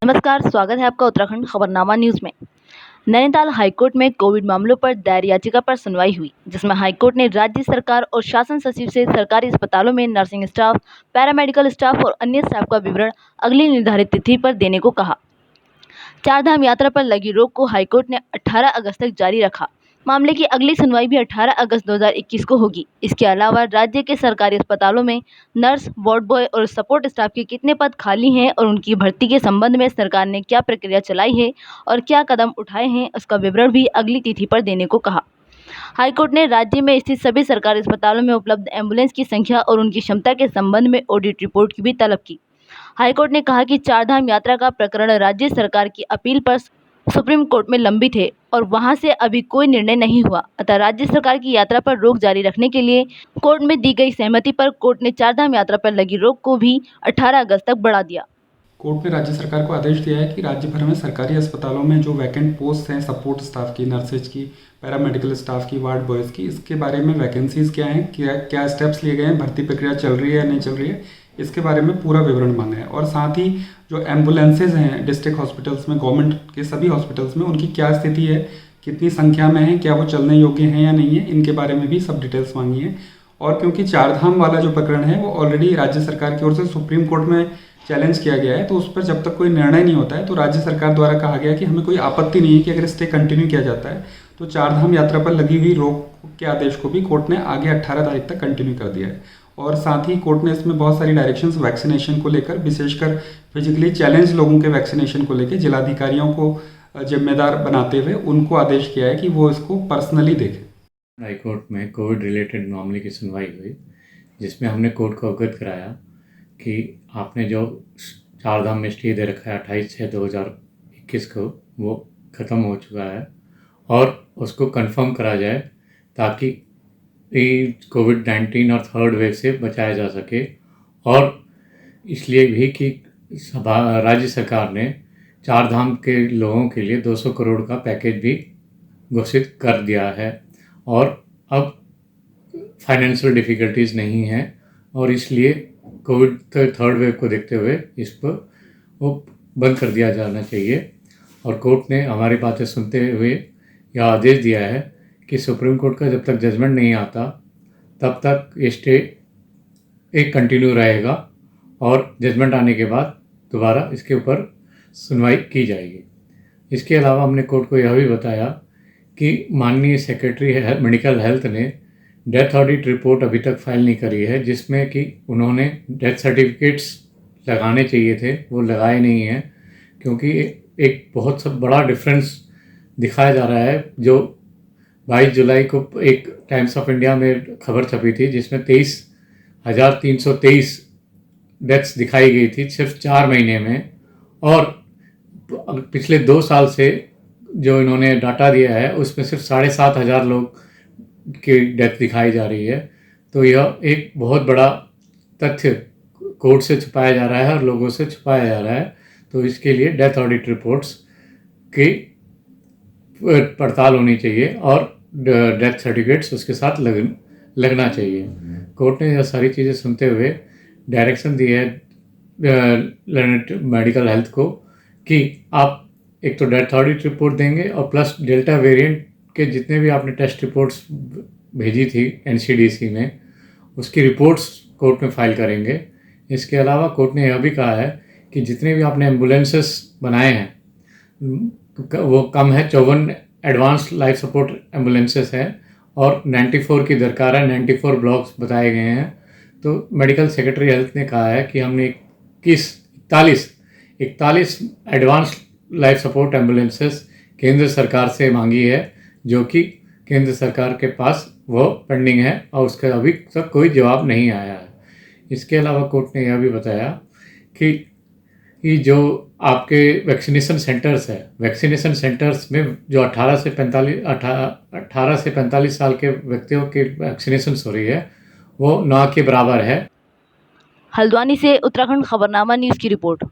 नमस्कार, स्वागत है आपका उत्तराखंड खबरनामा न्यूज़ में। नैनीताल हाईकोर्ट में कोविड मामलों पर दायर याचिका पर सुनवाई हुई, जिसमें हाईकोर्ट ने राज्य सरकार और शासन सचिव से सरकारी अस्पतालों में नर्सिंग स्टाफ, पैरामेडिकल स्टाफ और अन्य स्टाफ का विवरण अगली निर्धारित तिथि पर देने को कहा। चारधाम यात्रा पर लगी रोक को हाईकोर्ट ने 18 अगस्त तक जारी रखा। मामले की अगली सुनवाई भी 18 अगस्त 2021 को होगी। इसके अलावा राज्य के सरकारी अस्पतालों में नर्स, वार्ड बॉय और सपोर्ट स्टाफ के कितने पद खाली हैं और उनकी भर्ती के संबंध में सरकार ने क्या प्रक्रिया चलाई है और क्या कदम उठाए हैं, उसका विवरण भी अगली तिथि पर देने को कहा। हाईकोर्ट ने राज्य में स्थित सभी सरकारी अस्पतालों में उपलब्ध एम्बुलेंस की संख्या और उनकी क्षमता के संबंध में ऑडिट रिपोर्ट की भी तलब की। हाईकोर्ट ने कहा कि चारधाम यात्रा का प्रकरण राज्य सरकार की अपील पर सुप्रीम कोर्ट में लंबित है और वहां से अभी कोई निर्णय नहीं हुआ, अतः राज्य सरकार की यात्रा पर रोक जारी रखने के लिए कोर्ट में दी गई सहमति पर कोर्ट ने चारधाम यात्रा पर लगी रोक को भी 18 अगस्त तक बढ़ा दिया। कोर्ट ने राज्य सरकार को आदेश दिया है कि राज्य भर में सरकारी अस्पतालों में जो वैकेंट पोस्ट हैं सपोर्ट स्टाफ की, नर्सेज की, पैरामेडिकल स्टाफ की, वार्ड बॉयज़ की, इसके बारे में वैकेंसीज़ क्या हैं, क्या स्टेप्स लिए गए हैं, भर्ती प्रक्रिया चल रही है या नहीं चल रही है, इसके बारे में पूरा विवरण मांगा है। और साथ ही जो एम्बुलेंसेज हैं डिस्ट्रिक्ट हॉस्पिटल्स में, गवर्नमेंट के सभी हॉस्पिटल्स में, उनकी क्या स्थिति है, कितनी संख्या में है, क्या वो चलने योग्य हैं या नहीं है, इनके बारे में भी सब डिटेल्स मांगी है। और क्योंकि चारधाम वाला जो प्रकरण है वो ऑलरेडी राज्य सरकार की ओर से सुप्रीम कोर्ट में चैलेंज किया गया है, तो उस पर जब तक कोई निर्णय नहीं होता है तो राज्य सरकार द्वारा कहा गया कि हमें कोई आपत्ति नहीं है कि अगर स्टे कंटिन्यू किया जाता है तो चारधाम यात्रा पर लगी हुई रोक के आदेश को भी कोर्ट ने आगे 18 तारीख तक कंटिन्यू कर दिया है। और साथ ही कोर्ट ने इसमें बहुत सारी डायरेक्शंस वैक्सीनेशन को लेकर, विशेषकर फिजिकली चैलेंज लोगों के वैक्सीनेशन को लेकर जिलाधिकारियों को जिम्मेदार बनाते हुए उनको आदेश किया है कि वो इसको पर्सनली देखें। हाईकोर्ट में कोविड रिलेटेड मामले की सुनवाई हुई, जिसमें हमने कोर्ट को अवगत कराया कि आपने जो चारधाम में स्टे दे रखा है 28/6/2021 को, वो ख़त्म हो चुका है और उसको कंफर्म करा जाए ताकि कोविड-19 और थर्ड वेव से बचाया जा सके। और इसलिए भी कि राज्य सरकार ने चारधाम के लोगों के लिए 200 करोड़ का पैकेज भी घोषित कर दिया है और अब फाइनेंशियल डिफ़िकल्टीज़ नहीं हैं और इसलिए कोविड थर्ड वेव को देखते हुए इस पर वो बंद कर दिया जाना चाहिए। और कोर्ट ने हमारी बातें सुनते हुए यह आदेश दिया है कि सुप्रीम कोर्ट का जब तक जजमेंट नहीं आता तब तक ये स्टे एक कंटिन्यू रहेगा और जजमेंट आने के बाद दोबारा इसके ऊपर सुनवाई की जाएगी। इसके अलावा हमने कोर्ट को यह भी बताया कि माननीय सेक्रेटरी मेडिकल हेल्थ ने डेथ ऑडिट रिपोर्ट अभी तक फाइल नहीं करी है, जिसमें कि उन्होंने डेथ सर्टिफिकेट्स लगाने चाहिए थे, वो लगाए नहीं हैं, क्योंकि एक बहुत सब बड़ा डिफरेंस दिखाया जा रहा है। जो 22 जुलाई को एक टाइम्स ऑफ इंडिया में खबर छपी थी जिसमें 23,323 डेथ्स दिखाई गई थी सिर्फ 4 महीने में, और पिछले 2 साल से जो इन्होंने डाटा दिया है उसमें सिर्फ 7,500 लोग की डेथ दिखाई जा रही है। तो यह एक बहुत बड़ा तथ्य कोर्ट से छुपाया जा रहा है और लोगों से छुपाया जा रहा है। तो इसके लिए डेथ ऑडिट रिपोर्ट्स की पड़ताल होनी चाहिए और डेथ सर्टिफिकेट्स उसके साथ लगना चाहिए। कोर्ट ने यह सारी चीज़ें सुनते हुए डायरेक्शन दी है मेडिकल हेल्थ को कि आप एक तो डेथ ऑडिट रिपोर्ट देंगे और प्लस डेल्टा वेरिएंट के जितने भी आपने टेस्ट रिपोर्ट्स भेजी थी एनसीडीसी में, उसकी रिपोर्ट्स कोर्ट में फाइल करेंगे। इसके अलावा कोर्ट ने यह भी कहा है कि जितने भी आपने एम्बुलेंसेस बनाए हैं वो कम है, 54 एडवांस लाइफ सपोर्ट एम्बुलेंसेस हैं और 94 की दरकार है, 94 ब्लॉक्स बताए गए हैं। तो मेडिकल सेक्रेटरी हेल्थ ने कहा है कि हमने 41 एडवांस लाइफ सपोर्ट एम्बुलेंसेस केंद्र सरकार से मांगी है, जो कि केंद्र सरकार के पास वो पेंडिंग है और उसका अभी तक कोई जवाब नहीं आया है। इसके अलावा कोर्ट ने यह भी बताया कि जो आपके वैक्सीनेशन सेंटर्स है, वैक्सीनेशन सेंटर्स में जो 18 से 45 साल के व्यक्तियों की वैक्सीनेशन हो रही है वो ना के बराबर है। हल्द्वानी से उत्तराखंड खबरनामा न्यूज़ की रिपोर्ट।